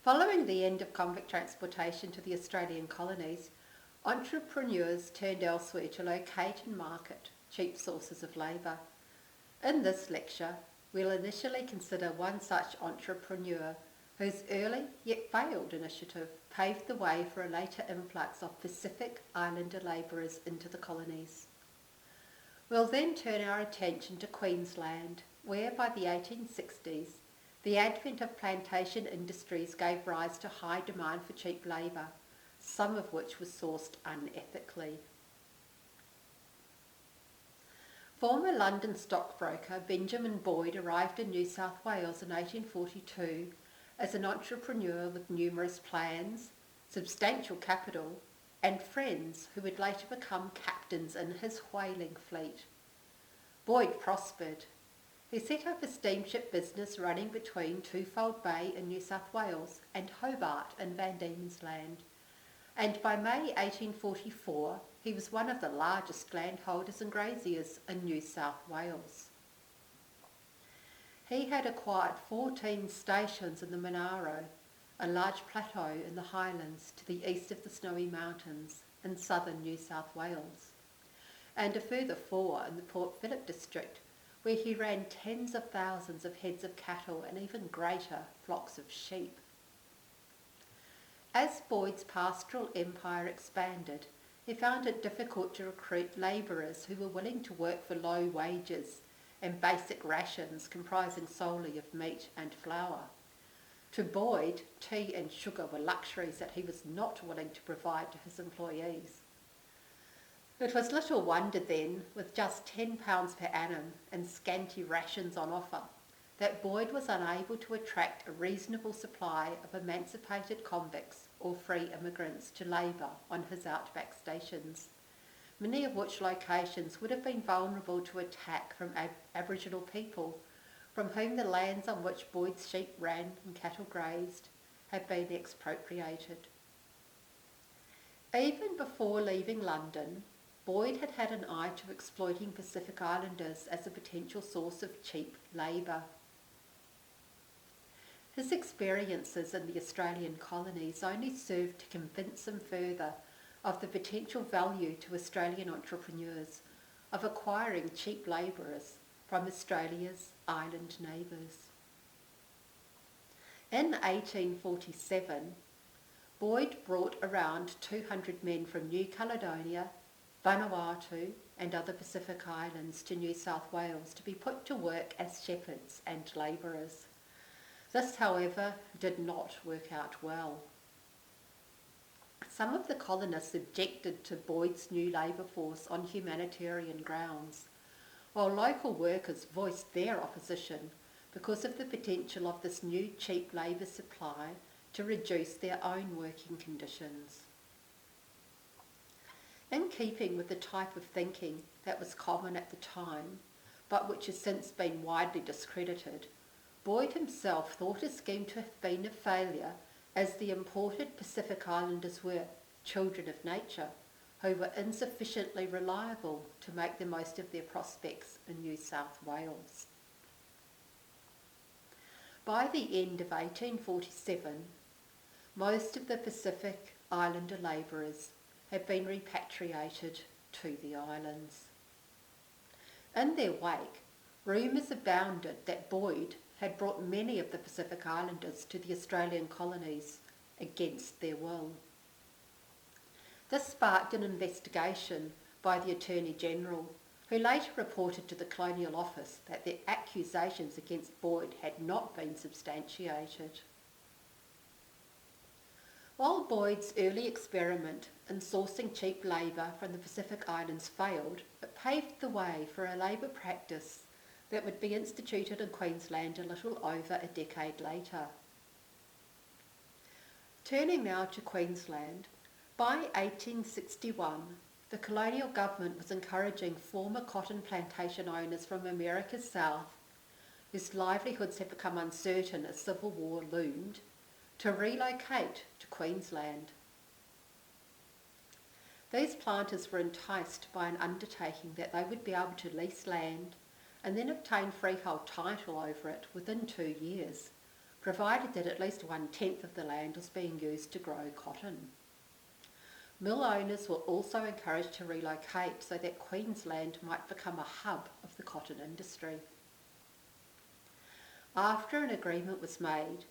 Following the end of convict transportation to the Australian colonies, entrepreneurs turned elsewhere to locate and market cheap sources of labour. In this lecture, we'll initially consider one such entrepreneur whose early yet failed initiative paved the way for a later influx of Pacific Islander labourers into the colonies. We'll then turn our attention to Queensland, where by the 1860s, the advent of plantation industries gave rise to high demand for cheap labour, some of which was sourced unethically. Former London stockbroker Benjamin Boyd arrived in New South Wales in 1842 as an entrepreneur with numerous plans, substantial capital, and friends who would later become captains in his whaling fleet. Boyd prospered. He set up a steamship business running between Twofold Bay in New South Wales and Hobart in Van Diemen's Land, and by May 1844 he was one of the largest landholders and graziers in New South Wales. He had acquired 14 stations in the Monaro, a large plateau in the highlands to the east of the Snowy Mountains in southern New South Wales, and a further 4 in the Port Phillip district, where he ran tens of thousands of heads of cattle and even greater flocks of sheep. As Boyd's pastoral empire expanded, he found it difficult to recruit labourers who were willing to work for low wages and basic rations comprising solely of meat and flour. To Boyd, tea and sugar were luxuries that he was not willing to provide to his employees. It was little wonder then, with just £10 per annum and scanty rations on offer, that Boyd was unable to attract a reasonable supply of emancipated convicts or free immigrants to labour on his outback stations, many of which locations would have been vulnerable to attack from Aboriginal people, from whom the lands on which Boyd's sheep ran and cattle grazed had been expropriated. Even before leaving London, Boyd had had an eye to exploiting Pacific Islanders as a potential source of cheap labour. His experiences in the Australian colonies only served to convince him further of the potential value to Australian entrepreneurs of acquiring cheap labourers from Australia's island neighbours. In 1847, Boyd brought around 200 men from New Caledonia, Vanuatu and other Pacific islands to New South Wales to be put to work as shepherds and labourers. This, however, did not work out well. Some of the colonists objected to Boyd's new labour force on humanitarian grounds, while local workers voiced their opposition because of the potential of this new cheap labour supply to reduce their own working conditions. In keeping with the type of thinking that was common at the time, but which has since been widely discredited, Boyd himself thought his scheme to have been a failure, as the imported Pacific Islanders were children of nature, who were insufficiently reliable to make the most of their prospects in New South Wales. By the end of 1847, most of the Pacific Islander labourers had been repatriated to the islands. In their wake, rumours abounded that Boyd had brought many of the Pacific Islanders to the Australian colonies against their will. This sparked an investigation by the Attorney-General, who later reported to the Colonial Office that the accusations against Boyd had not been substantiated. While Boyd's early experiment in sourcing cheap labour from the Pacific Islands failed, it paved the way for a labour practice that would be instituted in Queensland a little over a decade later. Turning now to Queensland, by 1861, the colonial government was encouraging former cotton plantation owners from America's South, whose livelihoods had become uncertain as civil war loomed, to relocate to Queensland. These planters were enticed by an undertaking that they would be able to lease land and then obtain freehold title over it within 2 years, provided that at least 1/10 of the land was being used to grow cotton. Mill owners were also encouraged to relocate so that Queensland might become a hub of the cotton industry. After an agreement was made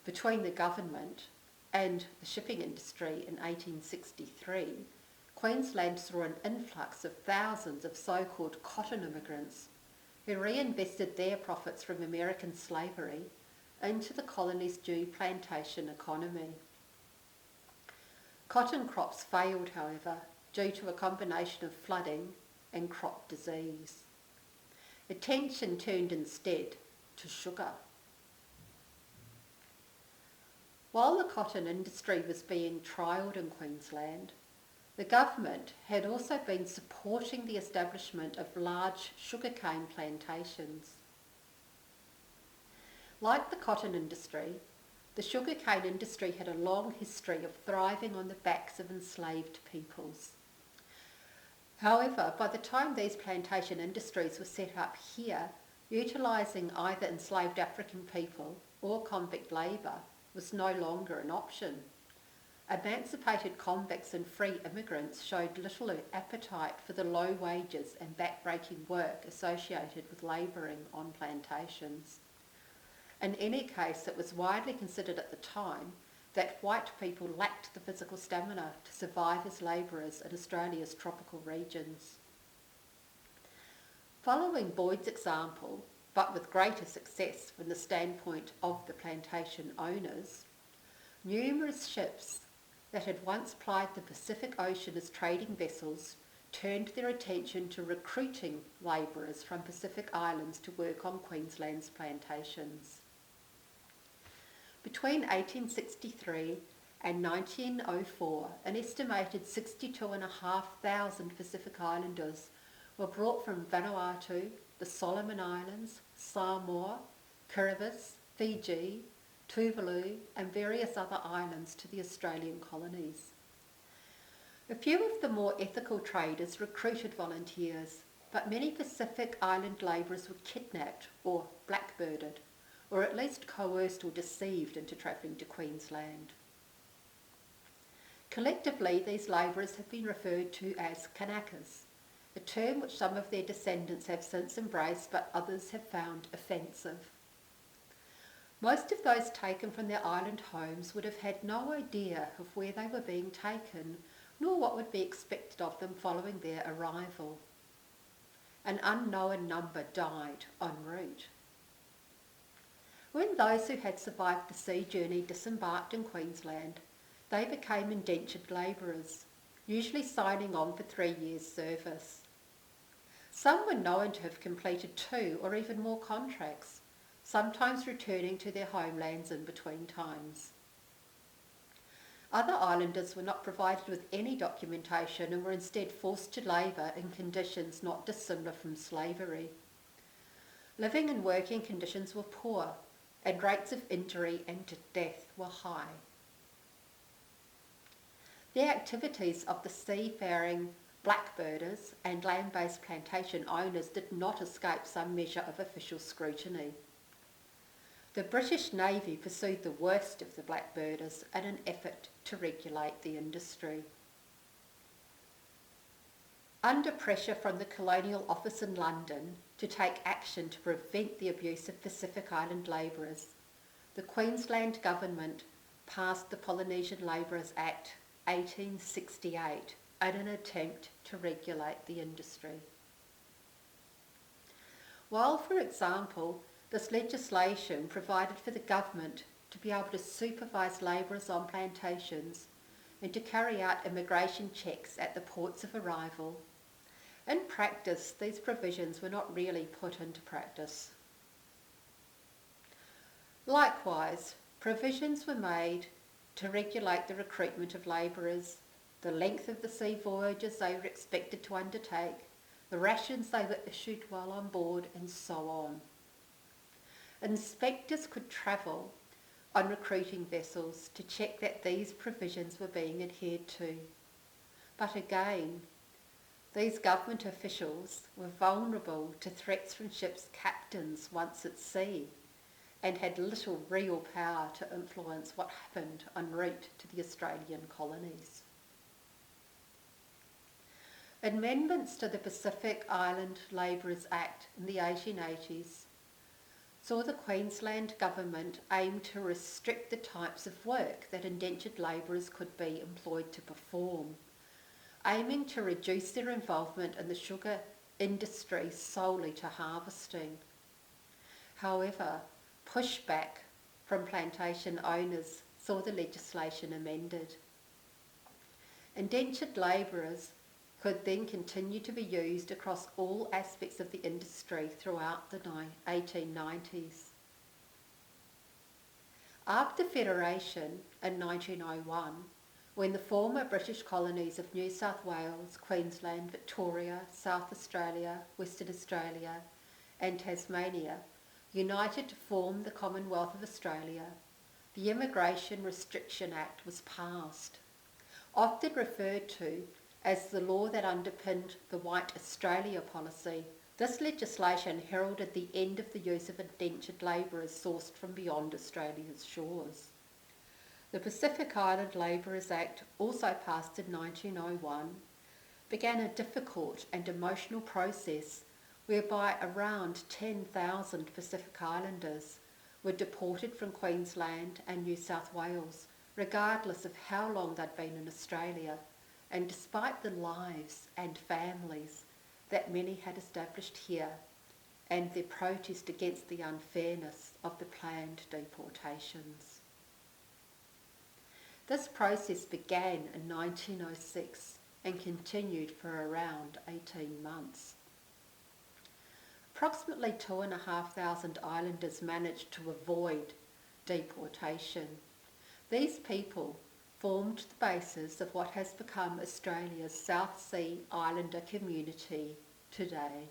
between the government and the shipping industry in 1863, Queensland saw an influx of thousands of so-called cotton immigrants who reinvested their profits from American slavery into the colony's new plantation economy. Cotton crops failed, however, due to a combination of flooding and crop disease. Attention turned instead to sugar. While the cotton industry was being trialled in Queensland, the government had also been supporting the establishment of large sugarcane plantations. Like the cotton industry, the sugarcane industry had a long history of thriving on the backs of enslaved peoples. However, by the time these plantation industries were set up here, utilising either enslaved African people or convict labour was no longer an option. Emancipated convicts and free immigrants showed little appetite for the low wages and back-breaking work associated with labouring on plantations. In any case, it was widely considered at the time that white people lacked the physical stamina to survive as labourers in Australia's tropical regions. Following Boyd's example, but with greater success from the standpoint of the plantation owners, numerous ships that had once plied the Pacific Ocean as trading vessels turned their attention to recruiting labourers from Pacific Islands to work on Queensland's plantations. Between 1863 and 1904, an estimated 62,500 Pacific Islanders were brought from Vanuatu, the Solomon Islands, Samoa, Kiribati, Fiji, Tuvalu and various other islands to the Australian colonies. A few of the more ethical traders recruited volunteers, but many Pacific Island labourers were kidnapped or blackbirded, or at least coerced or deceived into travelling to Queensland. Collectively, these labourers have been referred to as Kanakas, a term which some of their descendants have since embraced but others have found offensive. Most of those taken from their island homes would have had no idea of where they were being taken, nor what would be expected of them following their arrival. An unknown number died en route. When those who had survived the sea journey disembarked in Queensland, they became indentured labourers, usually signing on for 3 years' service. Some were known to have completed 2 or even more contracts, sometimes returning to their homelands in between times. Other islanders were not provided with any documentation and were instead forced to labour in conditions not dissimilar from slavery. Living and working conditions were poor, and rates of injury and death were high. The activities of the seafaring blackbirders and land-based plantation owners did not escape some measure of official scrutiny. The British Navy pursued the worst of the blackbirders in an effort to regulate the industry. Under pressure from the Colonial Office in London to take action to prevent the abuse of Pacific Island labourers, the Queensland Government passed the Polynesian Labourers Act 1868 in an attempt to regulate the industry. While, for example, this legislation provided for the government to be able to supervise labourers on plantations and to carry out immigration checks at the ports of arrival, in practice these provisions were not really put into practice. Likewise, provisions were made to regulate the recruitment of labourers, the length of the sea voyages they were expected to undertake, the rations they were issued while on board, and so on. Inspectors could travel on recruiting vessels to check that these provisions were being adhered to. But again, these government officials were vulnerable to threats from ships' captains once at sea, and had little real power to influence what happened en route to the Australian colonies. Amendments to the Pacific Island Labourers Act in the 1880s saw the Queensland government aim to restrict the types of work that indentured labourers could be employed to perform, aiming to reduce their involvement in the sugar industry solely to harvesting. However, pushback from plantation owners saw the legislation amended. Indentured labourers could then continue to be used across all aspects of the industry throughout the 1890s. After Federation in 1901, when the former British colonies of New South Wales, Queensland, Victoria, South Australia, Western Australia and Tasmania united to form the Commonwealth of Australia, the Immigration Restriction Act was passed, often referred to as the law that underpinned the White Australia policy. This legislation heralded the end of the use of indentured labourers sourced from beyond Australia's shores. The Pacific Island Labourers Act, also passed in 1901, began a difficult and emotional process whereby around 10,000 Pacific Islanders were deported from Queensland and New South Wales, regardless of how long they'd been in Australia, and despite the lives and families that many had established here, and their protest against the unfairness of the planned deportations. This process began in 1906 and continued for around 18 months. Approximately 2,500 islanders managed to avoid deportation. These people formed the basis of what has become Australia's South Sea Islander community today.